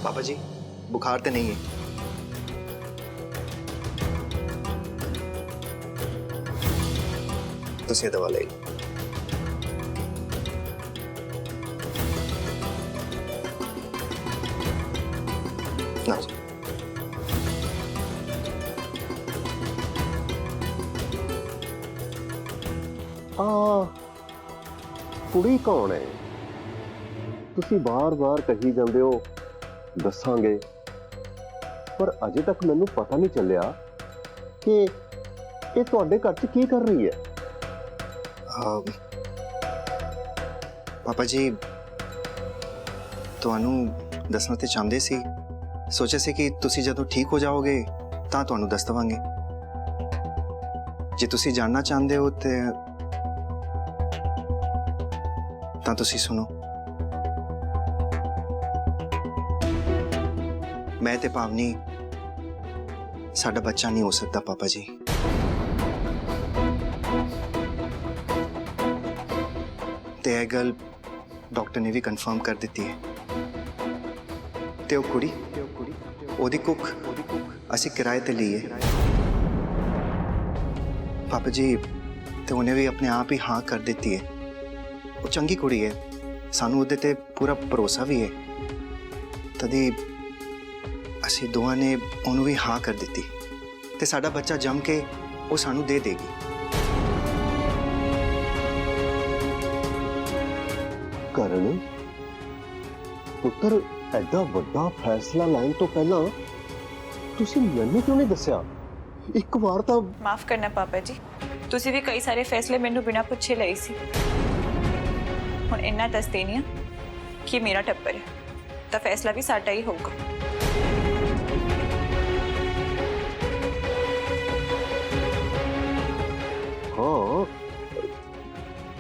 पापा जी बुखार तो नहीं है। तुम दवा ले लो। ना जी। कुड़ी कौन है? तुसी बार बार कही जांदे हो दसांगे, पर अजे तक मैनू पता नहीं चलिया कि ये तुहाडे घर च की कर रही है। पापा जी तुहानू दसना ते चाहते सी, सोचा सी कि तुसी जदों ठीक हो जाओगे तां तुहानू दस दवांगे। जे तुसी जानना चाहते हो ते तां तुसी सुनो। मैं ते भावनी साडा बच्चा नहीं हो सकता पापा जी। ते यह गल डॉक्टर ने भी कंफर्म कर दी है। ते वो कुड़ी ओदी कुक असी किराए ते ली है पापा जी। ते उन्हें भी अपने आप ही हाँ कर देती है। वो चंगी कुड़ी है, सानू उहदे ते पूरा भरोसा भी है। तदी असी दोवां ने उन्होंने भी हाँ कर दी ते साडा बच्चा जम के वो सानू दे देगी। करण पुत्र, एडा वड्डा फैसला लैन तो पहला तुसी मैनू क्यों नहीं दस्या? एक बार तो माफ करना पापा जी, तुसी भी कई सारे फैसले मैनू बिना पुछे लए सी। हुण इन्ना दस देनी कि मेरा टब्बर है तो फैसला भी साडा ही होगा। हाँ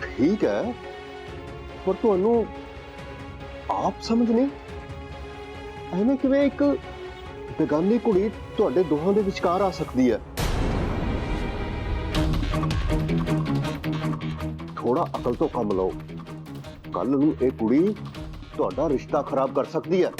ठीक है, पर तुहानू आप समझ नहीं एवें किवें एक बेगानी कुड़ी तुहाडे दोहां दे विचकार आ सकदी है। थोड़ा अकल तो कम लो, कल नूं ये कुड़ी तुहाडा रिश्ता खराब कर सकदी है।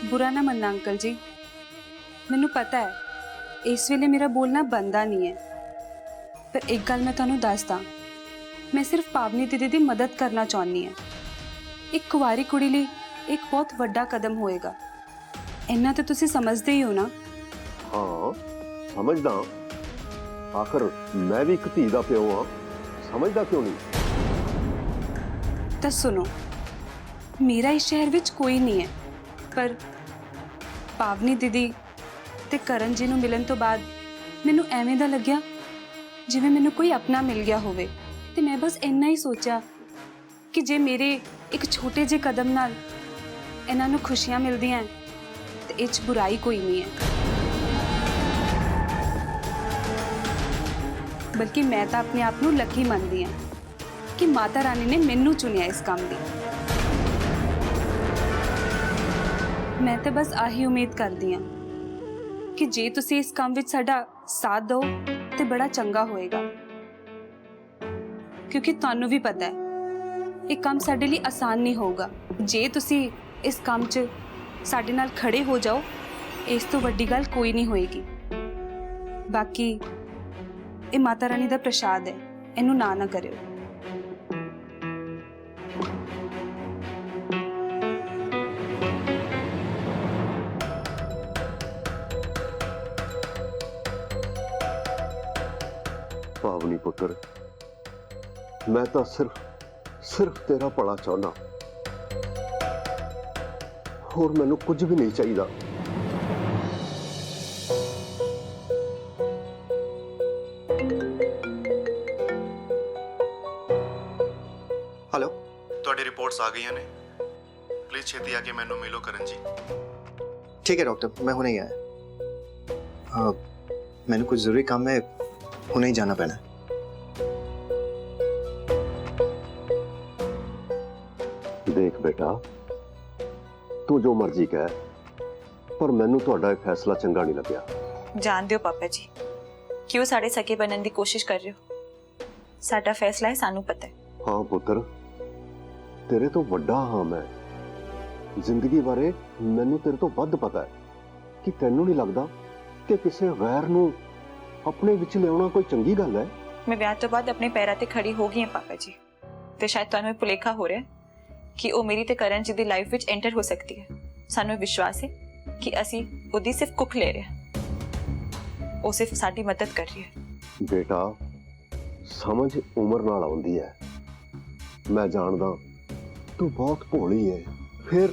बुरा ना मनना अंकल जी, मैनू पता है इस वेले मेरा बोलना बनता नहीं है, पर एक गल मैं तुहानू दसदा, मैं सिर्फ पावनी दीदी की मदद करना चाहनी है। एक कुंवारी कुड़ी लई एक बहुत वड्डा कदम होएगा, इन्ना तो तुसी समझदे ही हो ना। हाँ समझदा, आखिर मैं भी एक धी दा प्यो हाँ, समझदा क्यों नहीं? तो सुनो, मेरा इस शहर विच कोई नहीं है, पर पावनी दीदी ते करण जी नूं मिलन तो बाद मैनू एवें दा लग्या जिवें मैनू कोई अपना मिल गया होवे। ते मैं बस इन्ना ही सोचा कि जे मेरे एक छोटे जे कदम नाल इन्हां नूं खुशियां मिलदियां ते इच बुराई कोई नहीं है। बल्कि मैं तो अपने आप नूं लकी मनदी हां कि माता रानी ने मैनू चुनिया इस काम दी। मैं तो बस आही उम्मीद करदी हां कि जे तुसी इस काम विच साडा साथ दो तो बड़ा चंगा होएगा, क्योंकि तुहानू भी पता है ये काम साडे लिए आसान नहीं होगा। जे तुसी इस काम च साडे नाल खड़े हो जाओ, इस तो वड्डी गल कोई नहीं होएगी। बाकी ये माता रानी दा प्रसाद है, इनू ना करियो। पावनी पुत्र, मैं तो सिर्फ तेरा भला चाहना, और मैनू कुछ भी नहीं चाहिए। हेलो, ਤੁਹਾਡੀ ਰਿਪੋਰਟਸ आ गई ने, प्लीज छेती आके मैनू मिलो करण जी। ठीक है डॉक्टर, मैं हुणे ही आया। हाँ मैनू कुछ जरूरी काम है, हुणे ही जाना पैना है। देख बेटा, तू जो मर्जी कह, पर मैनू तुहाडा फैसला चंगा नहीं लग्या। जान दियो पापा जी, क्यों साढ़े सके बनने की कोशिश कर रहे हो? साडा फैसला है, सानू पता है। हाँ पुत्र, तेरे तो वड्डा हाँ मैं जिंदगी बारे मैनू तेरे तो वध पता है कि तैनू नहीं लगता कि किसी गैर नू अपने विच लियाउणा कोई चंगी गल है। मैं ब्याह तो बाद अपने पैरों ते खड़ी हो गई है पापा जी, ते शायद तुहानू भुलेखा हो रहा है कि वो मेरी ते करण जी दी लाइफ विच एंटर हो सकती है। सानू विश्वास है कि असी उदी सिर्फ कुख ले रहे हैं, वो सिर्फ साडी मदद कर रही है। बेटा समझ उम्र नाल आउंदी है, मैं जानदा तू बहुत भोली है, फिर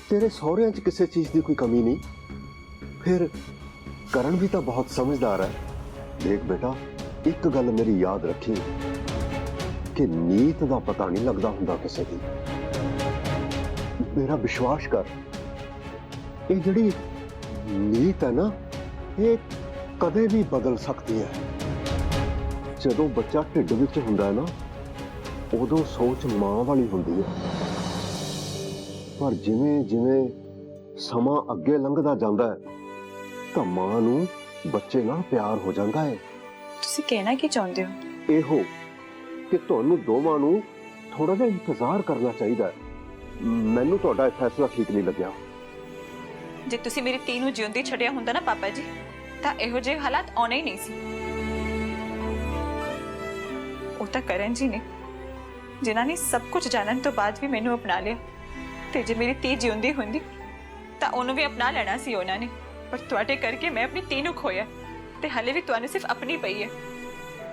तेरे सहुरियां च किसी चीज की कोई कमी नहीं, फिर करण भी तो बहुत समझदार है। देख बेटा एक गल मेरी याद रखी कि नीत का पता नहीं लगता हुंदा किसी की। मेरा विश्वास कर, ये जिहड़ी नीत है ना ये कदे भी बदल सकती है। जदों बच्चा ढिड विच हुंदा है ना उदों सोच मां वाली हुंदी है, पर जिवें जिवें समा अगे लंघदा जांदा है तां मां नूं बच्चे नाल प्यार हो जांदा है। तुसी कहना की चाहते हो? ਇਹੋ ਕਿ ਤੁਹਾਨੂੰ ਦੋਵਾਂ ਨੂੰ ਥੋੜਾ ਜਿਹਾ ਇੰਤਜ਼ਾਰ ਕਰਨਾ ਚਾਹੀਦਾ ਹੈ। ਮੈਨੂੰ ਤੁਹਾਡਾ ਇਹ ਫੈਸਲਾ ਠੀਕ ਨਹੀਂ ਲੱਗਿਆ। ਜੇ ਤੁਸੀਂ ਮੇਰੀ ਧੀ ਨੂੰ ਜਿਉਂਦੀ ਛੱਡਿਆ ਹੁੰਦਾ ਨਾ ਪਾਪਾ ਜੀ, ਤਾਂ ਇਹੋ ਜਿਹੇ ਹਾਲਾਤ ਆਉਣੇ ਹੀ ਨਹੀਂ ਸੀ। ਉਹ ਤਾਂ ਕਰਨ ਜੀ ਨੇ ਜਿਨ੍ਹਾਂ ਨੇ ਸਭ ਕੁਝ ਜਾਣਨ ਤੋਂ ਬਾਅਦ ਵੀ ਮੈਨੂੰ ਅਪਣਾ ਲਿਆ, ਤੇ ਜੇ ਮੇਰੀ ਧੀ ਜਿਉਂਦੀ ਹੁੰਦੀ ਤਾਂ ਉਹਨੂੰ ਵੀ ਅਪਣਾ ਲੈਣਾ ਸੀ ਉਹਨਾਂ ਨੇ। ਪਰ ਤੁਹਾਡੇ ਕਰਕੇ ਮੈਂ ਆਪਣੀ ਧੀ ਨੂੰ ਖੋਇਆ, ਤੇ ਹਲੇ ਵੀ ਤੁਹਾਨੂੰ ਸਿਰਫ ਆਪਣੀ ਪਈ ਹੈ।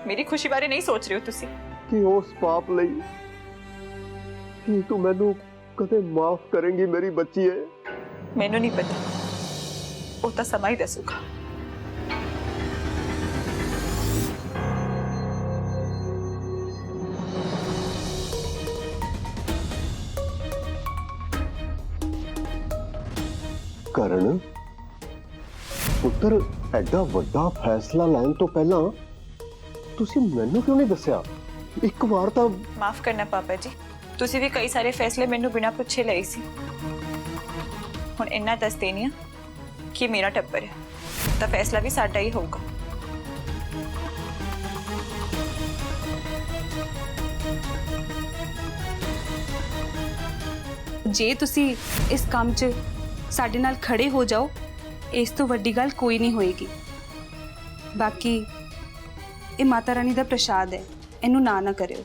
मेरी खुशी बारे नहीं सोच रहे हो तुसी? कि उस पाप लई कि तू मैनू कदे माफ करेंगी मेरी बच्ची है? मैनू नहीं पता, वो तो समा ही दसूगा। करण पुत्र एडा वड्डा फैसला लैन तो पहला ਤੁਸੀਂ ਮੈਨੂੰ ਕਿਉਂ ਨਹੀਂ ਦੱਸਿਆ? ਇੱਕ ਵਾਰ ਤਾਂ माफ करना पापा जी, तुसी भी कई सारे फैसले मैनू बिना पुछे लए सी। हुण इन्ना दस देनी आ कि मेरा टब्बर है, तो फैसला भी साडा ही होगा। ਜੇ ਤੁਸੀਂ ਇਸ ਕੰਮ 'ਚ ਸਾਡੇ ਨਾਲ ਖੜੇ ਹੋ ਜਾਓ, ਇਸ ਤੋਂ ਵੱਡੀ ਗੱਲ ਕੋਈ ਨਹੀਂ ਹੋਏਗੀ। ਬਾਕੀ ਇਹ ਮਾਤਾ ਰਾਣੀ ਦਾ ਪ੍ਰਸ਼ਾਦ ਹੈ, ਇਹਨੂੰ ਨਾ ਕਰਿਓ।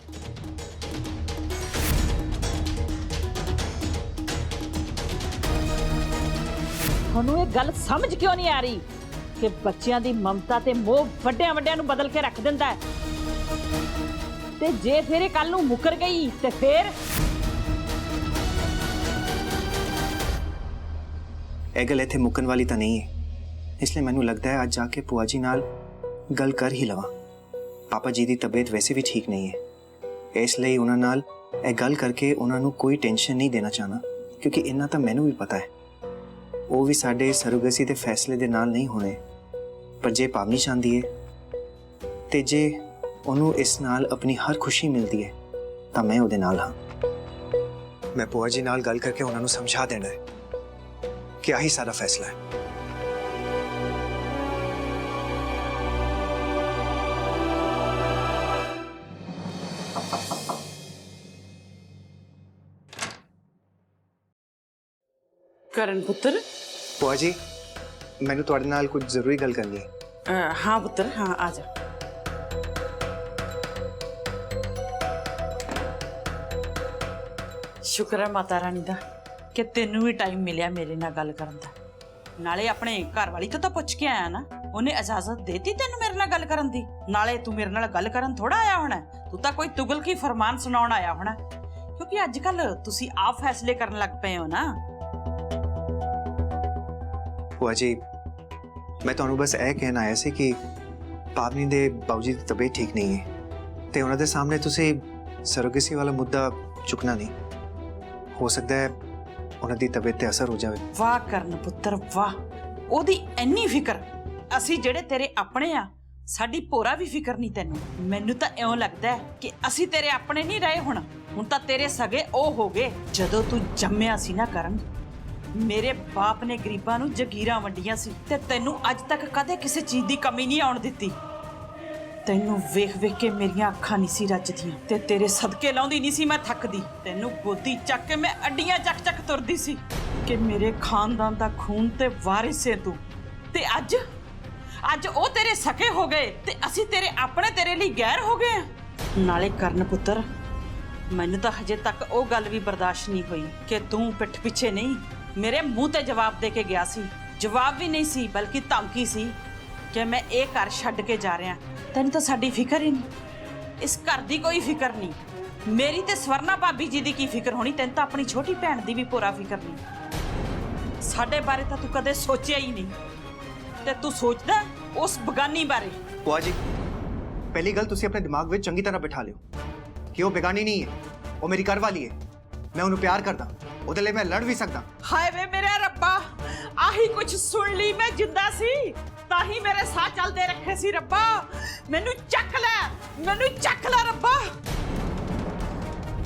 ਤੁਹਾਨੂੰ ਇਹ ਗੱਲ ਸਮਝ ਕਿਉਂ ਨਹੀਂ ਆ ਰਹੀ ਕਿ ਬੱਚਿਆਂ ਦੀ ਮਮਤਾ ਤੇ ਮੋਹ ਵੱਡਿਆਂ ਵੱਡਿਆਂ ਨੂੰ ਬਦਲ ਕੇ ਰੱਖ ਦਿੰਦਾ ਹੈ, ਤੇ ਜੇ ਫਿਰ ਇਹ ਕੱਲ ਨੂੰ ਮੁੱਕਰ ਗਈ ਤੇ ਫਿਰ ਇਹ ਗੱਲ ਇੱਥੇ ਮੁੱਕਣ ਵਾਲੀ ਤਾਂ ਨਹੀਂ ਹੈ, ਇਸ ਲਈ ਮੈਨੂੰ ਲੱਗਦਾ ਹੈ ਅੱਜ ਜਾ ਕੇ ਭੂਆ ਜੀ ਨਾਲ ਗੱਲ ਕਰ ਹੀ ਲਵਾਂ। पापा जी की तबीयत वैसे भी ठीक नहीं है, इसलिए उन्हां नाल यह गल करके उन्होंने कोई टेंशन नहीं देना चाहना, क्योंकि इन्ना तो मैनू भी पता है वो भी साडे सरोगेसी के फैसले दे नाल नहीं होने। पर जे पावनी चाहती है ते जे उन्होंने इस नाल अपनी हर खुशी मिलती है तो मैं उहदे नाल हाँ। मैं भूआ जी नाल गल करके उन्होंने समझा देना है कि आही सारा फैसला है। करण पुत्र। भूआ जी मैनू तुहाडे नाल कुछ जरूरी गल करनी है। हाँ पुत्र, हाँ आ जा। शुक्र है माता रानी दा कि तेनू भी टाइम मिलिया मेरे नाल गल करन दा। नाले अपने घर वाली तो पुछ के आया ना, उन्हें इजाजत देती तेनू मेरे नाल गल करन दी। नाले तू मेरे नाल गल करन थोड़ा आया होना, तू तो कोई तुगल की फरमान सुनाउण आया होना, क्योंकि अजकल तुसी आप फैसले करन लग पे हो ना। भूआ जी मैं तुहानू बस यह कहना आया सी कि पावनी दे बाबू जी की तबीयत ठीक नहीं है, तो उन्होंने सामने तुसी सरोगेसी वाला मुद्दा चुकना नहीं। हो सकता है उन्होंने तबीयत ते असर हो जाए। वाह करण पुत्र वाह, ओदी इन्नी फिक्र। असी जेड़े तेरे अपने आ, साडी पोरा भी फिक्र नहीं तेनू। मैनू तां इउं लगदा है कि असी तेरे अपने नहीं रहे, हुण तां तेरे सगे ओ हो गए। जदों तू जम्मिया सी ना करण, मेरे बाप ने गरीबां नूं जगीरां वंडियां सी, ते तैनू अज तक कदे किसी चीज की कमी नहीं आउण दित्ती। ਤੈਨੂੰ ਵੇਖ ਵੇਖ ਕੇ ਮੇਰੀਆਂ ਅੱਖਾਂ ਨਹੀਂ ਸੀ ਰੱਜਦੀਆਂ ਤੇ ਤੇਰੇ ਸਦਕੇ ਲਾਉਂਦੀ ਨਹੀਂ ਸੀ ਮੈਂ ਥੱਕਦੀ। ਤੈਨੂੰ ਗੋਦੀ ਚੱਕ ਕੇ ਮੈਂ ਅੱਡੀਆਂ ਚੱਕ ਚੱਕ ਤੁਰਦੀ ਸੀ ਕਿ ਮੇਰੇ ਖਾਨਦਾਨ ਦਾ ਖੂਨ ਤੇ ਵਾਰਿਸ ਹੈ ਤੂੰ। ਤੇ ਅੱਜ ਉਹ ਤੇਰੇ ਸਕੇ ਹੋ ਗਏ ਤੇ ਅਸੀਂ ਤੇਰੇ ਆਪਣੇ ਤੇਰੇ ਲਈ ਗੈਰ ਹੋ ਗਏ ਆ। ਨਾਲੇ ਕਰਨ ਪੁੱਤਰ, ਮੈਨੂੰ ਤਾਂ ਹਜੇ ਤੱਕ ਉਹ ਗੱਲ ਵੀ ਬਰਦਾਸ਼ਤ ਨਹੀਂ ਹੋਈ ਕਿ ਤੂੰ ਪਿੱਠ ਪਿੱਛੇ ਨਹੀਂ ਮੇਰੇ ਮੂੰਹ ਤੇ ਜਵਾਬ ਦੇ ਕੇ ਗਿਆ ਸੀ। ਜਵਾਬ ਵੀ ਨਹੀਂ ਸੀ ਬਲਕਿ ਧਮਕੀ ਸੀ ਕਿ ਮੈਂ ਇਹ ਘਰ ਛੱਡ ਕੇ ਜਾ ਰਿਹਾ। ਤੈਨੂੰ ਤਾਂ ਸਾਡੀ ਫਿਕਰ ਹੀ ਨਹੀਂ, ਇਸ ਘਰ ਦੀ ਕੋਈ ਫਿਕਰ ਨਹੀਂ। ਮੇਰੀ ਤੇ ਸਵਰਨਾ ਭਾਬੀ ਜੀ ਦੀ ਕੀ ਫਿਕਰ ਹੋਣੀ, ਤੈਨੂੰ ਤਾਂ ਆਪਣੀ ਛੋਟੀ ਭੈਣ ਦੀ ਵੀ ਪੂਰਾ ਫਿਕਰ ਨਹੀਂ। ਸਾਡੇ ਬਾਰੇ ਤਾਂ ਤੂੰ ਕਦੇ ਸੋਚਿਆ ਹੀ ਨਹੀਂ ਤੇ ਤੂੰ ਸੋਚਦਾ ਉਸ ਬਗਾਨੀ ਬਾਰੇ। ਭੂਆ ਜੀ, ਪਹਿਲੀ ਗੱਲ ਤੁਸੀਂ ਆਪਣੇ ਦਿਮਾਗ ਵਿੱਚ ਚੰਗੀ ਤਰ੍ਹਾਂ ਬਿਠਾ ਲਿਓ ਕਿ ਉਹ ਬੇਗਾਨੀ ਨਹੀਂ ਹੈ, ਉਹ ਮੇਰੀ ਘਰ ਵਾਲੀ ਹੈ। ਮੈਂ ਉਹਨੂੰ ਪਿਆਰ ਕਰਦਾ, ਉਹਦੇ ਲਈ ਮੈਂ ਲੜ ਵੀ ਸਕਦਾ। ਹਾਏ ਵੇ ਮੇਰੇ ਰੱਬਾ, ਆਹੀ ਕੁਝ ਸੁਣ ਲਈ ਮੈਂ ਜਿੰਦਾ ਸੀ ਤਾਂ ਹੀ ਮੇਰੇ ਸਾਹ ਚੱਲਦੇ ਰੱਖੇ ਸੀ ਰੱਬਾ। ਮੈਨੂੰ ਚੱਕ ਲੈ ਰੱਬਾ।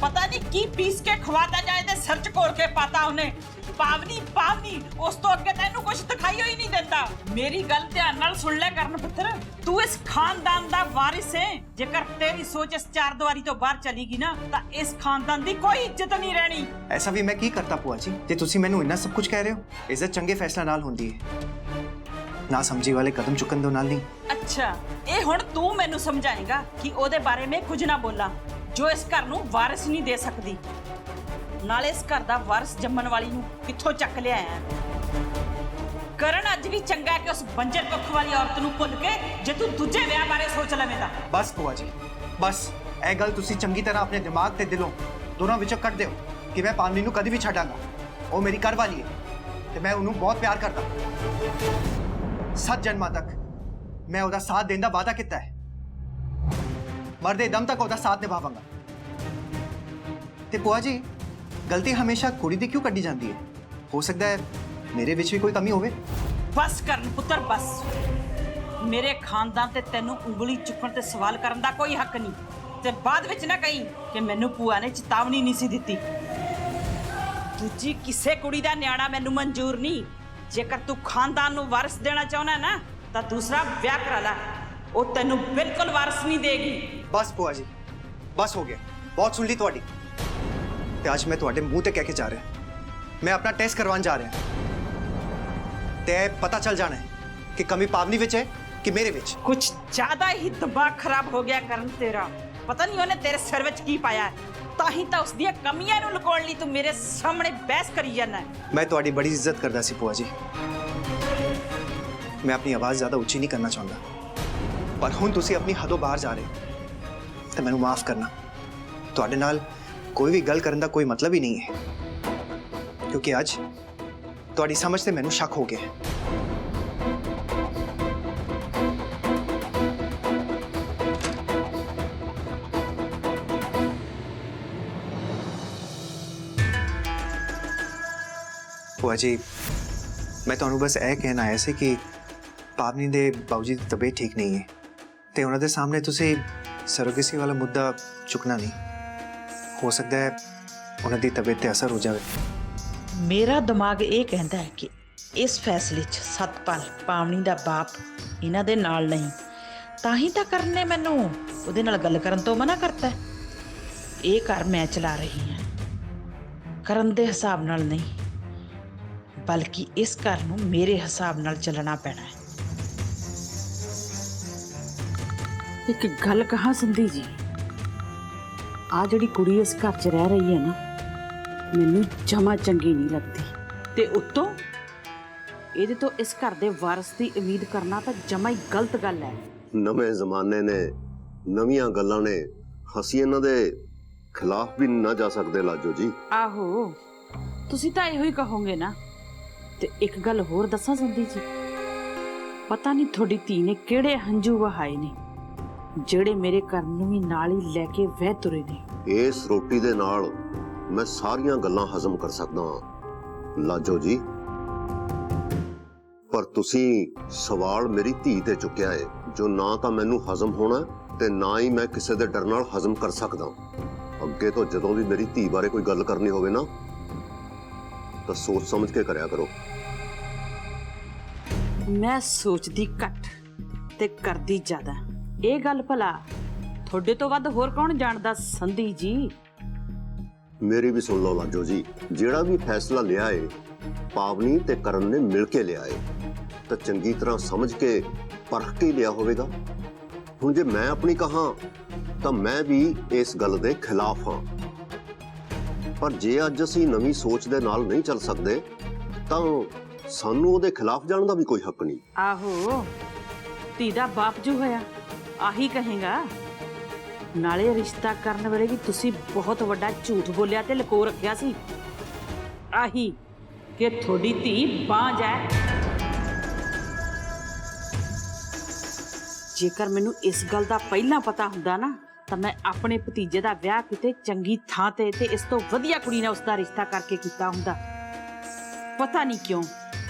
ਪਤਾ ਨਹੀਂ ਕੀ ਪੀਸ ਕੇ ਖਵਾਤਾ ਜਾਏ ਤੇ ਸਿਰ ਚ ਘੋਲ ਕੇ ਪਾਤਾ ਉਹਨੇ। ਪਾਵਨੀ ਉਸ ਤੋਂ ਅੱਗੇ ਤੈਨੂੰ ਕੁਝ ਦਿਖਾਈ ਹੋਈ ਨਹੀਂ ਦਿੰਦਾ। ਮੇਰੀ ਗੱਲ ਧਿਆਨ ਨਾਲ ਸੁਣ ਲੈ ਕਰਨ ਪੁੱਤਰ, ਤੂੰ ਇਸ ਖਾਨਦਾਨ ਦਾ ਵਾਰਿਸ ਹੈ। ਜੇਕਰ ਤੇਰੀ ਸੋਚ ਇਸ ਚਾਰ ਦੀਵਾਰੀ ਤੋਂ ਬਾਹਰ ਚਲੀਗੀ ਨਾ ਤਾਂ ਇਸ ਖਾਨਦਾਨ ਦੀ ਕੋਈ ਇੱਜ਼ਤ ਨਹੀਂ ਰਹਿਣੀ। ਐਸਾ ਵੀ ਮੈਂ ਕੀ ਕਰਤਾ ਭੂਆ ਜੀ ਜੇ ਤੁਸੀਂ ਮੈਨੂੰ ਇੰਨਾ ਸਭ ਕੁਝ ਕਹਿ ਰਹੇ ਹੋ? ਇੱਜ਼ਤ ਚੰਗੇ ਫੈਸਲਾ ਨਾਲ ਹੁੰਦੀ ਹੈ, ਨਾ ਸਮਝੀ ਵਾਲੇ ਕਦਮ ਚੁੱਕਣ ਦੇ ਨਾਲ ਨਹੀਂ। ਅੱਛਾ, ਇਹ ਹੁਣ ਤੂੰ ਮੈਨੂੰ ਸਮਝਾਏਗਾ ਕਿ ਉਹਦੇ ਬਾਰੇ ਮੈਂ ਕੁਝ ਨਾ ਬੋਲਾਂ ਜੋ ਇਸ ਘਰ ਨੂੰ ਵਾਰਿਸ ਨਹੀਂ ਦੇ ਸਕਦੀ। ਨਾਲੇ ਇਸ ਘਰ ਦਾ ਵਾਰਿਸ ਜੰਮਣ ਵਾਲੀ ਨੂੰ ਕਿੱਥੋਂ ਚੱਕ ਲਿਆਇਆ? ਕਰਨ ਅੱਜ ਵੀ ਚੰਗਾ ਕਿ ਉਸ ਬੰਜਰ ਕੁੱਖ ਵਾਲੀ ਔਰਤ ਨੂੰ ਭੁੱਲ ਕੇ ਜੇ ਤੂੰ ਦੂਜੇ ਵਿਆਹ ਬਾਰੇ ਸੋਚ ਲਵੇਂ ਤਾਂ। ਬਸ ਭੂਆ ਜੀ, ਬਸ ਇਹ ਗੱਲ ਤੁਸੀਂ ਚੰਗੀ ਤਰ੍ਹਾਂ ਆਪਣੇ ਦਿਮਾਗ ਤੇ ਦਿਲੋਂ ਦੋਨਾਂ ਵਿੱਚੋਂ ਕੱਢ ਦਿਓ ਕਿ ਮੈਂ ਪਾਵਨੀ ਨੂੰ ਕਦੀ ਵੀ ਛੱਡਾਂਗਾ। ਉਹ ਮੇਰੀ ਘਰ ਵਾਲੀ ਹੈ ਤੇ ਮੈਂ ਉਹਨੂੰ ਬਹੁਤ ਪਿਆਰ ਕਰਦਾ। 7 ਜਨਮਾਂ ਤੱਕ ਮੈਂ ਉਹਦਾ ਸਾਥ ਦੇਣ ਦਾ ਵਾਅਦਾ ਕੀਤਾ ਹੈ। ਮਰਦੇ ਦਮ ਤੱਕ ਉਹਦਾ ਸਾਥ ਨਿਭਾਵਾਂਗਾ। ਤੇ ਭੂਆ ਜੀ, ਗਲਤੀ ਹਮੇਸ਼ਾ ਕੁੜੀ ਦੀ ਕਿਉਂ ਕੱਢੀ ਜਾਂਦੀ ਹੈ? ਹੋ ਸਕਦਾ ਹੈ ਮੇਰੇ ਵਿੱਚ ਵੀ ਕੋਈ ਕਮੀ ਹੋਵੇ। ਬਸ ਕਰਨ ਪੁੱਤਰ ਬਸ। ਮੇਰੇ ਖਾਨਦਾਨ ਤੇ ਤੈਨੂੰ ਉਂਗਲੀ ਚੁੱਕਣ ਤੇ ਸਵਾਲ ਕਰਨ ਦਾ ਕੋਈ ਹੱਕ ਨਹੀਂ। ਤੇ ਬਾਅਦ ਵਿੱਚ ਨਾ ਕਹੀਂ ਕਿ ਮੈਨੂੰ ਭੂਆ ਨੇ ਚੇਤਾਵਨੀ ਨਹੀਂ ਸੀ ਦਿੱਤੀ। ਦੂਜੀ ਕਿਸੇ ਕੁੜੀ ਦਾ ਨਿਆਣਾ ਮੈਨੂੰ ਮਨਜ਼ੂਰ ਨਹੀਂ। ਜੇਕਰ ਤੂੰ ਖਾਨਦਾਨ ਨੂੰ ਵਾਰਿਸ ਦੇਣਾ ਚਾਹੁੰਦਾ ਨਾ ਤਾਂ ਦੂਸਰਾ ਵਿਆਹ ਕਰਾ ਲੈ। ਉਹ ਤੈਨੂੰ ਬਿਲਕੁਲ ਵਾਰਿਸ ਨਹੀਂ ਦੇਗੀ। ਬਸ ਭੂਆ ਜੀ, ਬਸ ਹੋ ਗਿਆ। ਬਹੁਤ ਸੁਣ ਲਈ ਤੁਹਾਡੀ। ਤੇ ਅੱਜ ਮੈਂ ਤੁਹਾਡੇ ਮੂੰਹ ਤੇ ਕਹਿ ਕੇ ਜਾ ਰਿਹਾ, ਮੈਂ ਆਪਣਾ ਟੈਸਟ ਕਰਵਾਉਣ ਜਾ ਰਿਹਾ ਤੇ ਪਤਾ ਚੱਲ ਜਾਣਾ ਹੈ ਕਿ ਕਮੀ ਪਾਵਨੀ ਵਿੱਚ ਹੈ ਕਿ ਮੇਰੇ ਵਿੱਚ। ਕੁਝ ਜ਼ਿਆਦਾ ਹੀ ਦਿਮਾਗ ਖਰਾਬ ਹੋ ਗਿਆ ਕਰਨ ਤੇਰਾ। ਪਤਾ ਨਹੀਂ ਉਹਨੇ ਤੇਰੇ ਸਿਰ ਵਿੱਚ ਕੀ ਪਾਇਆ ਹੈ। ਤਾਂ ਹੀ ਤਾਂ ਉਸ ਦੀਆਂ ਕਮੀਆਂ ਨੂੰ ਲੁਕਾਉਣ ਲਈ ਤੂੰ ਮੇਰੇ ਸਾਹਮਣੇ ਬਹਿਸ ਕਰੀ ਜਾਂਦਾ ਹੈ। ਮੈਂ ਤੁਹਾਡੀ ਬੜੀ ਇੱਜ਼ਤ ਕਰਦਾ ਸੀ ਭੂਆ ਜੀ। ਮੈਂ ਆਪਣੀ ਆਵਾਜ਼ ਜ਼ਿਆਦਾ ਉੱਚੀ ਨਹੀਂ ਕਰਨਾ ਚਾਹੁੰਦਾ, ਪਰ ਹੁਣ ਤੁਸੀਂ ਆਪਣੀ ਹੱਦੋਂ ਬਾਹਰ ਜਾ ਰਹੇ ਹੋ ਤਾਂ ਮੈਨੂੰ ਮਾਫ ਕਰਨਾ। ਤੁਹਾਡੇ ਨਾਲ ਕੋਈ ਵੀ ਗੱਲ ਕਰਨ ਦਾ ਕੋਈ ਮਤਲਬ ਹੀ ਨਹੀਂ ਹੈ, ਕਿਉਂਕਿ ਅੱਜ ਤੁਹਾਡੀ ਸਮਝ ਤੇ ਮੈਨੂੰ ਸ਼ੱਕ ਹੋ ਗਿਆ ਹੈ। ਭੂਆ ਜੀ, ਮੈਂ ਤੁਹਾਨੂੰ ਬਸ ਇਹ ਕਹਿਣ ਆਇਆ ਸੀ ਕਿ ਪਾਵਨੀ ਦੇ ਬਾਊ ਜੀ ਦੀ ਤਬੀਅਤ ਠੀਕ ਨਹੀਂ ਹੈ ਤੇ ਉਹਨਾਂ ਦੇ ਸਾਹਮਣੇ ਤੁਸੀਂ ਸਰੋਗੇਸੀ ਵਾਲਾ ਮੁੱਦਾ ਚੁੱਕਣਾ ਨਹੀਂ। ਹੋ ਸਕਦਾ ਹੈ ਉਹਨਾਂ ਦੀ ਤਬੀਅਤ ਤੇ ਅਸਰ ਹੋ ਜਾਵੇ। ਮੇਰਾ ਦਿਮਾਗ ਇਹ ਕਹਿੰਦਾ ਹੈ ਕਿ ਇਸ ਫੈਸਲੇ 'ਚ ਸਤਪਾਲ ਪਾਵਨੀ ਦਾ ਬਾਪ ਇਹਨਾਂ ਦੇ ਨਾਲ ਨਹੀਂ। ਤਾਂ ਹੀ ਤਾਂ ਕਰਨ ਨੇ ਮੈਨੂੰ ਉਹਦੇ ਨਾਲ ਗੱਲ ਕਰਨ ਤੋਂ ਮਨਾ ਕਰਤਾ। ਇਹ ਘਰ ਮੈਂ ਚਲਾ ਰਹੀ ਹਾਂ, ਕਰਨ ਦੇ ਹਿਸਾਬ ਨਾਲ ਨਹੀਂ, ਬਲਕਿ ਇਸ ਘਰ ਨੂੰ ਮੇਰੇ ਹਿਸਾਬ ਨਾਲ ਚੱਲਣਾ ਪੈਣਾ ਹੈ। ਇੱਕ ਗੱਲ ਕਹਾਂ ਸੰਧੀ ਜੀ, ਆ ਜਿਹੜੀ ਕੁੜੀ ਇਸ ਘਰ 'ਚ ਰਹਿ ਰਹੀ ਹੈ ਨਾ, ਮੈਨੂੰ ਜਮਾ ਚੰਗੀ ਨਹੀਂ ਲੱਗਦੀ। ਤੇ ਉੱਤੋਂ ਇਹਦੇ ਤੋਂ ਇਸ ਘਰ ਦੇ ਵਾਰਿਸ ਦੀ ਉਮੀਦ ਕਰਨਾ ਤਾਂ ਜਮਾ ਹੀ ਗਲਤ ਗੱਲ ਹੈ। ਨਵੇਂ ਜ਼ਮਾਨੇ ਨੇ, ਨਵੀਆਂ ਗੱਲਾਂ ਨੇ, ਅਸੀਂ ਇਹਨਾਂ ਦੇ ਖਿਲਾਫ ਵੀ ਨਾ ਜਾ ਸਕਦੇ ਲਾਜੋ ਜੀ। ਆਹੋ, ਤੁਸੀਂ ਤਾਂ ਇਹੋ ਹੀ ਕਹੋਗੇ ਨਾ। ਤੇ ਇੱਕ ਗੱਲ ਹੋਰ ਦੱਸਾਂ ਸੰਧੀ ਜੀ, ਪਤਾ ਨਹੀਂ ਤੁਹਾਡੀ ਧੀ ਨੇ ਕਿਹੜੇ ਹੰਝੂ ਵਹਾਏ ਨੇ ਜਿਹੜੇ ਮੇਰੇ ਘਰ ਨੂੰ ਵੀ ਨਾਲ ਹੀ ਲੈ ਕੇ ਵਹਿ ਤੁਰੇ ਨੇ। ਇਸ ਰੋਟੀ ਦੇ ਨਾਲ ਮੈਂ ਸਾਰੀਆਂ ਗੱਲਾਂ ਹਜ਼ਮ ਕਰ ਸਕਦਾ ਹਾਂ ਲਾਜੋ ਜੀ, ਪਰ ਤੁਸੀਂ ਸਵਾਲ ਮੇਰੀ ਧੀ ਤੇ ਚੁੱਕਿਆ ਹੈ ਜੋ ਨਾ ਤਾਂ ਮੈਨੂੰ ਹਜ਼ਮ ਹੋਣਾ ਤੇ ਨਾ ਹੀ ਮੈਂ ਕਿਸੇ ਦੇ ਡਰ ਨਾਲ ਹਜ਼ਮ ਕਰ ਸਕਦਾ। ਅੱਗੇ ਤੋਂ ਜਦੋਂ ਵੀ ਮੇਰੀ ਧੀ ਬਾਰੇ ਕੋਈ ਗੱਲ ਕਰਨੀ ਹੋਵੇ ਨਾ ਤਾਂ ਸੋਚ ਸਮਝ ਕੇ ਕਰਿਆ ਕਰੋ। ਮੈਂ ਸੋਚਦੀ ਘੱਟ ਤੇ ਕਰਦੀ ਜ਼ਿਆਦਾ। ਇਹ ਗੱਲ ਭਲਾ ਤੁਹਾਡੇ ਤੋਂ ਵੱਧ ਹੋਰ ਕੌਣ ਜਾਣਦਾ ਸੰਧੀ ਜੀ? ਮੇਰੀ ਵੀ ਸੁਣ ਲਓ ਲਾਜੋ ਜੀ, ਜਿਹੜਾ ਵੀ ਫੈਸਲਾ ਲਿਆ ਏ ਪਾਵਨੀ ਤੇ ਕਰਨ ਨੇ ਮਿਲ ਕੇ ਲਿਆ ਏ ਤਾਂ ਚੰਗੀ ਤਰ੍ਹਾਂ ਸਮਝ ਕੇ ਪਰਖ ਕੇ ਲਿਆ ਹੋਵੇਗਾ। ਹੁਣ ਜੇ ਮੈਂ ਆਪਣੀ ਕਹਾਂ ਤਾਂ ਮੈਂ ਵੀ ਇਸ ਗੱਲ ਦੇ ਖਿਲਾਫ ਹਾਂ, ਪਰ ਜੇ ਅੱਜ ਅਸੀਂ ਨਵੀਂ ਸੋਚ ਦੇ ਨਾਲ ਨਹੀਂ ਚੱਲ ਸਕਦੇ ਤਾਂ ਸਾਨੂੰ ਉਹਦੇ ਖਿਲਾਫ ਜਾਣ ਦਾ ਵੀ ਕੋਈ ਹੱਕ ਨਹੀਂ। ਆਹੋ, ਧੀ ਦਾ ਬਾਪ ਜੋ ਹੋਇਆ ਆਹੀ ਕਹੇਗਾ। ਨਾਲੇ ਰਿਸ਼ਤਾ ਕਰਨ ਵੇਲੇ ਵੀ ਤੁਸੀਂ ਬਹੁਤ ਵੱਡਾ ਝੂਠ ਬੋਲਿਆ ਤੇ ਲੁਕੋ ਰੱਖਿਆ ਸੀ, ਆਹੀ ਕਿ ਤੁਹਾਡੀ ਧੀ ਬਾਂਝ ਹੈ। ਜੇਕਰ ਮੈਨੂੰ ਇਸ ਗੱਲ ਦਾ ਪਹਿਲਾਂ ਪਤਾ ਹੁੰਦਾ ਨਾ ਤਾਂ ਮੈਂ ਆਪਣੇ ਭਤੀਜੇ ਦਾ ਵਿਆਹ ਕਿਤੇ ਚੰਗੀ ਥਾਂ ਤੇ ਇਸ ਤੋਂ ਵਧੀਆ ਕੁੜੀ ਨਾਲ ਉਸ ਦਾ ਰਿਸ਼ਤਾ ਕਰਕੇ ਕੀਤਾ ਹੁੰਦਾ। ਪਤਾ ਨਹੀਂ ਕਿਉਂ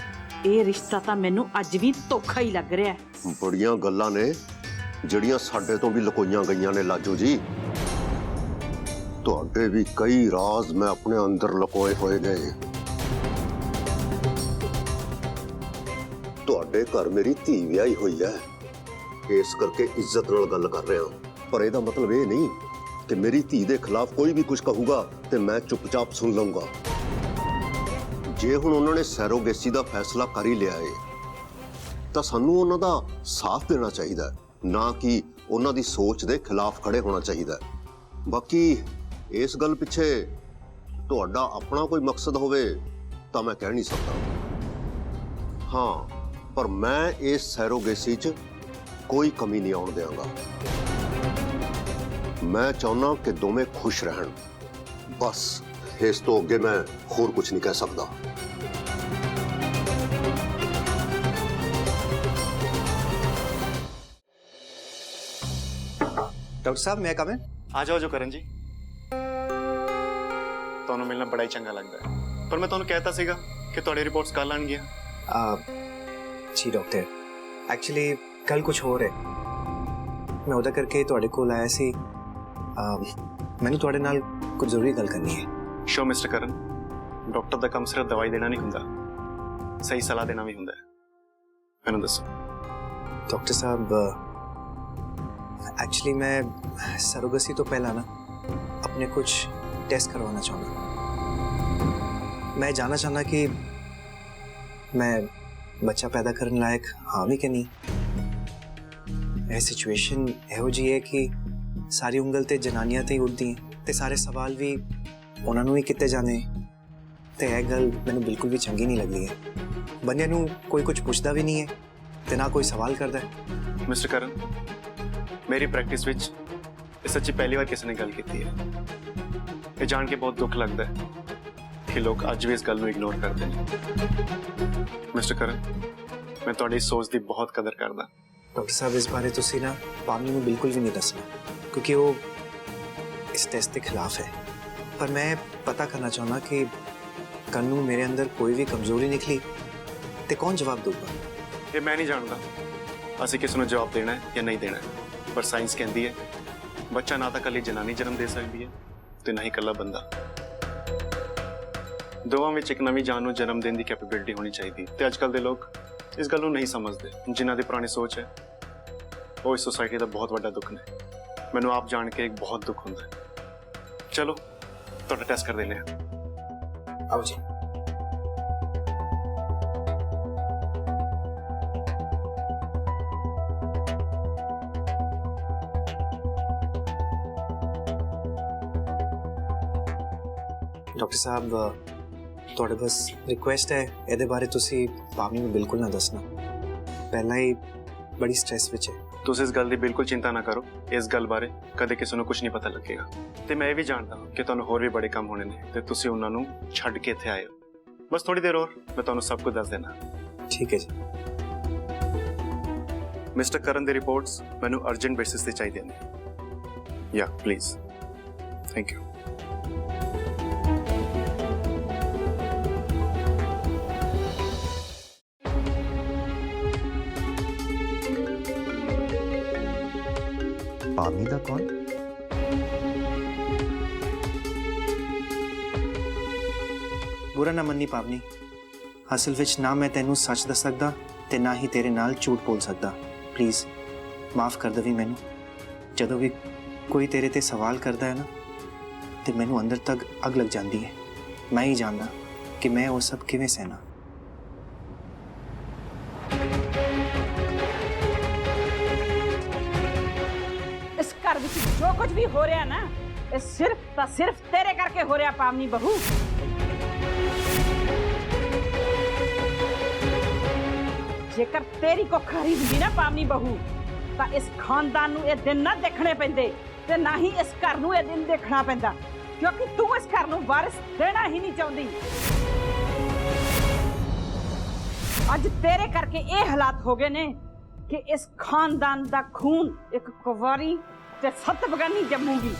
ਇਹ ਰਿਸ਼ਤਾ ਤਾਂ ਮੈਨੂੰ ਅੱਜ ਵੀ ਧੋਖਾ ਹੀ ਲੱਗ ਰਿਹਾ ਹੈ। ਬੜੀਆਂ ਗੱਲਾਂ ਨੇ ਜਿਹੜੀਆਂ ਸਾਡੇ ਤੋਂ ਵੀ ਲੁਕੋਈਆਂ ਗਈਆਂ ਨੇ ਲਾਜੋ ਜੀ। ਤੁਹਾਡੇ ਵੀ ਕਈ ਰਾਜ਼ ਮੈਂ ਆਪਣੇ ਅੰਦਰ ਲੁਕੋਏ ਹੋਏ ਨੇ। ਤੁਹਾਡੇ ਘਰ ਮੇਰੀ ਧੀ ਵਿਆਹੀ ਹੋਈ ਹੈ, ਇਸ ਕਰਕੇ ਇੱਜ਼ਤ ਨਾਲ ਗੱਲ ਕਰ ਰਿਹਾ, ਪਰ ਇਹਦਾ ਮਤਲਬ ਇਹ ਨਹੀਂ ਕਿ ਮੇਰੀ ਧੀ ਦੇ ਖਿਲਾਫ ਕੋਈ ਵੀ ਕੁਝ ਕਹੂਗਾ ਤੇ ਮੈਂ ਚੁੱਪਚਾਪ ਸੁਣ ਲਵਾਂਗਾ। ਜੇ ਹੁਣ ਉਹਨਾਂ ਨੇ ਸੈਰੋਗੇਸੀ ਦਾ ਫੈਸਲਾ ਕਰ ਹੀ ਲਿਆ ਏ ਤਾਂ ਸਾਨੂੰ ਉਹਨਾਂ ਦਾ ਸਾਥ ਦੇਣਾ ਚਾਹੀਦਾ, ਨਾ ਕਿ ਉਹਨਾਂ ਦੀ ਸੋਚ ਦੇ ਖਿਲਾਫ ਖੜੇ ਹੋਣਾ ਚਾਹੀਦਾ। ਬਾਕੀ ਇਸ ਗੱਲ ਪਿੱਛੇ ਤੁਹਾਡਾ ਆਪਣਾ ਕੋਈ ਮਕਸਦ ਹੋਵੇ ਤਾਂ ਮੈਂ ਕਹਿ ਨਹੀਂ ਸਕਦਾ। ਹਾਂ, ਪਰ ਮੈਂ ਇਸ ਸੈਰੋਗੇਸੀ 'ਚ ਕੋਈ ਕਮੀ ਨਹੀਂ ਆਉਣ ਦਿਆਂਗਾ। ਮੈਂ ਚਾਹੁੰਦਾ ਕਿ ਦੋਵੇਂ ਖੁਸ਼ ਰਹਿਣ, ਬਸ। ਇਸ ਤੋਂ ਅੱਗੇ ਮੈਂ ਹੋਰ ਕੁਝ ਨਹੀਂ ਕਹਿ ਸਕਦਾ। डॉक्टर साहब मैं कम आ जाओ जो करण जी, ਤੁਹਾਨੂੰ ਮਿਲਣਾ ਬੜਾ ਹੀ ਚੰਗਾ ਲੱਗਦਾ ਹੈ, ਪਰ ਮੈਂ ਤੁਹਾਨੂੰ ਕਹਿਤਾ ਸੀਗਾ ਕਿ ਤੁਹਾਡੀ ਰਿਪੋਰਟਸ ਕੱਲ ਆਣਗੀਆਂ। जी डॉक्टर, एक्चुअली कल कुछ हो रहा मैं ਉਹਦਾ ਕਰਕੇ ਤੁਹਾਡੇ ਕੋਲ ਆਇਆ ਸੀ। ਮੈਨੂੰ ਤੁਹਾਡੇ ਨਾਲ ਕੁਝ ਜ਼ਰੂਰੀ ਗੱਲ ਕਰਨੀ ਹੈ। ਸ਼ੋ ਮਿਸਟਰ ਕਰਨ, ਡਾਕਟਰ ਦਾ ਕੰਮ ਸਿਰਫ ਦਵਾਈ ਦੇਣਾ ਨਹੀਂ ਹੁੰਦਾ, ਸਹੀ ਸਲਾਹ ਦੇਣਾ ਵੀ ਹੁੰਦਾ ਹੈ। ਮੈਨੂੰ ਦੱਸੋ। डॉक्टर साहब एक्चुअली मैं सरोगेसी तो पहला ना अपने कुछ टेस्ट करवाना चाहूँगा। मैं जानना चाहना कि मैं बच्चा पैदा करने लायक हाँ भी कि नहीं। यह सिचुएशन ਇਹੋ ਜਿਹੀ है कि सारी उंगल ते जनानियां ते ही उड़दी हैं ते सारे सवाल भी ਉਹਨਾਂ ਨੂੰ ਹੀ ਕੀਤੇ ਜਾਂਦੇ ਤੇ ਇਹ ਗੱਲ ਮੈਨੂੰ ਬਿਲਕੁਲ ਵੀ ਚੰਗੀ ਨਹੀਂ ਲੱਗਦੀ ਹੈ। ਬੰਦਿਆਂ ਨੂੰ ਕੋਈ ਕੁਝ ਪੁੱਛਦਾ ਵੀ ਨਹੀਂ ਹੈ ਤੇ ਨਾ ਕੋਈ ਸਵਾਲ ਕਰਦਾ ਹੈ। ਮਿਸਟਰ ਕਰਨ, ਮੇਰੀ ਪ੍ਰੈਕਟਿਸ ਵਿੱਚ ਇਹ ਸੱਚੀ ਪਹਿਲੀ ਵਾਰ ਕਿਸੇ ਨੇ ਗੱਲ ਕੀਤੀ ਹੈ। ਇਹ ਜਾਣ ਕੇ ਬਹੁਤ ਦੁੱਖ ਲੱਗਦਾ ਹੈ ਕਿ ਲੋਕ ਅੱਜ ਵੀ ਇਸ ਗੱਲ ਨੂੰ ਇਗਨੋਰ ਕਰਦੇ ਨੇ। ਮਿਸਟਰ ਕਰਨ, ਮੈਂ ਤੁਹਾਡੀ ਸੋਚ ਦੀ ਬਹੁਤ ਕਦਰ ਕਰਦਾ। ਡਾਕਟਰ ਸਾਹਿਬ, ਇਸ ਬਾਰੇ ਤੁਸੀਂ ਨਾ ਪਾਵਨੀ ਨੂੰ ਬਿਲਕੁਲ ਵੀ ਨਹੀਂ ਦੱਸਣਾ, ਕਿਉਂਕਿ ਉਹ ਇਸ ਟੈਸਟ ਦੇ ਖਿਲਾਫ ਹੈ। ਪਰ ਮੈਂ ਪਤਾ ਕਰਨਾ ਚਾਹੁੰਦਾ ਕਿ ਕੱਲ ਨੂੰ ਮੇਰੇ ਅੰਦਰ ਕੋਈ ਵੀ ਕਮਜ਼ੋਰੀ ਨਿਕਲੀ ਤੇ ਕੌਣ ਜਵਾਬ ਦੇਊਗਾ। ਇਹ ਮੈਂ ਨਹੀਂ ਜਾਣਦਾ ਅਸੀਂ ਕਿਸ ਨੂੰ ਜਵਾਬ ਦੇਣਾ ਹੈ ਜਾਂ ਨਹੀਂ ਦੇਣਾ ਹੈ, ਪਰ ਸਾਇੰਸ ਕਹਿੰਦੀ ਹੈ ਬੱਚਾ ਨਾ ਤਾਂ ਇਕੱਲੀ ਜਨਾਨੀ ਜਨਮ ਦੇ ਸਕਦੀ ਹੈ ਤੇ ਨਾ ਹੀ ਇਕੱਲਾ ਬੰਦਾ। ਦੋਵਾਂ ਵਿੱਚ ਇੱਕ ਨਵੀਂ ਜਾਨ ਨੂੰ ਜਨਮ ਦੇਣ ਦੀ ਕੈਪੇਬਿਲਿਟੀ ਹੋਣੀ ਚਾਹੀਦੀ ਤੇ ਅੱਜ ਕੱਲ੍ਹ ਦੇ ਲੋਕ ਇਸ ਗੱਲ ਨੂੰ ਨਹੀਂ ਸਮਝਦੇ। ਜਿਨ੍ਹਾਂ ਦੀ ਪੁਰਾਣੀ ਸੋਚ ਹੈ ਉਹ ਇਸ ਸੋਸਾਇਟੀ ਦਾ ਬਹੁਤ ਵੱਡਾ ਦੁੱਖ ਨੇ। ਮੈਨੂੰ ਆਪ ਜਾਣ ਕੇ ਇੱਕ ਬਹੁਤ ਦੁੱਖ ਹੁੰਦਾ ਹੈ। ਚਲੋ ਤੁਹਾਡਾ ਟੈਸਟ ਕਰ ਦਿੰਦੇ ਹਾਂ। आओ जी। डॉक्टर साहब, ਤੁਹਾਡੇ ਬਸ ਰਿਕੁਐਸਟ ਹੈ, ਇਹਦੇ ਬਾਰੇ ਤੁਸੀਂ ਪਾਵਨੀ ਨੂੰ ਬਿਲਕੁਲ ਨਾ ਦੱਸਣਾ। ਪਹਿਲਾਂ ਹੀ ਬੜੀ ਸਟ੍ਰੈਸ ਵਿੱਚ ਹੈ। ਤੁਸੀਂ ਇਸ ਗੱਲ ਦੀ ਬਿਲਕੁਲ ਚਿੰਤਾ ਨਾ ਕਰੋ। ਇਸ ਗੱਲ ਬਾਰੇ ਕਦੇ ਕਿਸੇ ਨੂੰ ਕੁਝ ਨਹੀਂ ਪਤਾ ਲੱਗੇਗਾ ਤੇ ਮੈਂ ਇਹ ਵੀ ਜਾਣਦਾ ਹਾਂ ਕਿ ਤੁਹਾਨੂੰ ਹੋਰ ਵੀ ਬੜੇ ਕੰਮ ਹੋਣੇ ਨੇ ਤੇ ਤੁਸੀਂ ਉਹਨਾਂ ਨੂੰ ਛੱਡ ਕੇ ਇੱਥੇ ਆਏ ਹੋ। ਬਸ ਥੋੜੀ ਦੇਰ ਹੋਰ ਮੈਂ ਤੁਹਾਨੂੰ ਸਭ ਕੁਝ ਦੱਸ ਦੇਣਾ। ਠੀਕ ਹੈ ਜੀ। ਮਿਸਟਰ ਕਰਨ ਦੀ ਰਿਪੋਰਟਸ ਮੈਨੂੰ ਅਰਜੈਂਟ ਬੇਸਿਸ ਤੇ ਚਾਹੀਦੀਆਂ ਨੇ। ਯਾ ਪਲੀਜ਼। Thank you. पावनी दा कौन? बुरा ना मन्नी पावनी, असल विच ना मैं तेनू सच दस सकदा ते ना ही तेरे नाल झूठ बोल सकदा। प्लीज ਮਾਫ ਕਰ ਦੇਵੀਂ ਮੈਨੂੰ। ਜਦੋਂ ਵੀ ਕੋਈ ਤੇਰੇ ਤੇ ਸਵਾਲ ਕਰਦਾ ਹੈ ਨਾ ਤੇ ਮੈਨੂੰ ਅੰਦਰ ਤੱਕ ਅੱਗ ਲੱਗ ਜਾਂਦੀ ਹੈ। ਮੈਂ ਹੀ ਜਾਣਦਾ ਕਿ ਮੈਂ ਉਹ ਸਭ ਕਿਵੇਂ ਸਹਿਣਾ। ਇਸ ਘਰ ਵਿੱਚ ਜੋ ਕੁਝ ਵੀ ਹੋ ਰਿਹਾ ਨਾ, ਇਹ ਸਿਰਫ ਤਾਂ ਸਿਰਫ ਤੇਰੇ ਕਰਕੇ ਹੋ ਰਿਹਾ ਪਾਵਨੀ ਬਹੂ। ਜੇਕਰ ਤੇਰੀ ਕੋਖਾਰੀ ਹੁੰਦੀ ਨਾ ਪਾਵਨੀ ਬਹੂ, ਤਾਂ ਇਸ ਖਾਨਦਾਨ ਨੂੰ ਇਹ ਦਿਨ ਨਾ ਦੇਖਣੇ ਪੈਂਦੇ ਤੇ ਨਾ ਹੀ ਇਸ ਘਰ ਨੂੰ ਇਹ ਦਿਨ ਦੇਖਣਾ ਪੈਂਦਾ, ਕਿਉਂਕਿ ਤੂੰ ਇਸ ਘਰ ਨੂੰ ਵਾਰਿਸ ਦੇਣਾ ਹੀ ਨਹੀਂ ਚਾਹੁੰਦੀ। ਅੱਜ ਤੇਰੇ ਕਰਕੇ ਇਹ ਹਾਲਾਤ ਹੋ ਗਏ ਨੇ ਕਿ ਇਸ ਖਾਨਦਾਨ ਦਾ ਖੂਨ ਇੱਕ ਕੁਵਾਰੀ ਤੇ ਸੱਤ ਬਗਾਨੀ ਜੰਮੂਗੀ।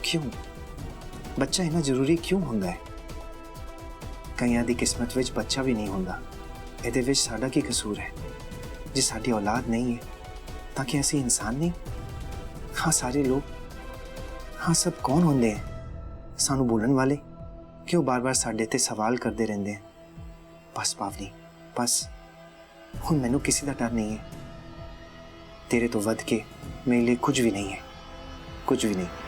क्यों बच्चा इना जरूरी क्यों होंदा है? कईयां दी किस्मत विच बच्चा भी नहीं होंदा। इहदे विच साडा की कसूर है? जे साडी औलाद नहीं है तां कि असीं इंसान नहीं? हाँ सारे लोग, हाँ सब कौन होंदे हैं? सानू बोलण वाले क्यों बार बार साडे ते सवाल करते रहंदे हैं? बस पावनी बस, हुण मैनू किसी दा डर नहीं है। तेरे तो वध के मेरे लिए कुछ भी नहीं है, कुछ भी नहीं।